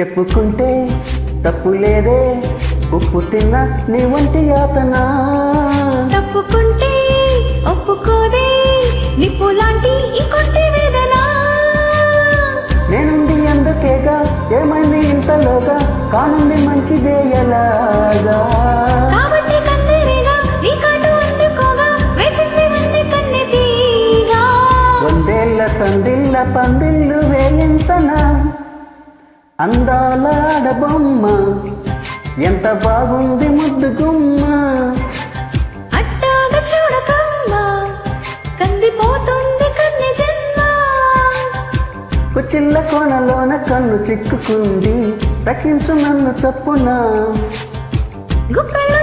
చెప్పుకుంటే తప్పు లేదే, ఉప్పు తిన్న నీ వంటి యాతన. తప్పుకుంటే ఒప్పుకోదే, నిప్పు లాంటి ఈ కొట్టి వేదన. నేనుంది అందుకేగా, ఏమైంది ఇంతలోగా, కానుంది మంచిదే ఎలాగా. కాబట్టి కందిరిగా నీ కాటు అందుకోగా, వేచింది వంది కన్నె తీగా. వందేళ్ల సందిళ్ళ పందిళ్ళు వేయించనా, అందాల ఆడబొమ్మ ఎంత బాగుంది ముద్దు గుమ్మ. అట్టాగా చూడకమ్మా, కందిపోతుంది కన్నె జన్మ. కుచిల్ల కోనలోన కన్ను చిక్కుకుంది, రక్షించు నన్ను చప్పున. గుప్పెల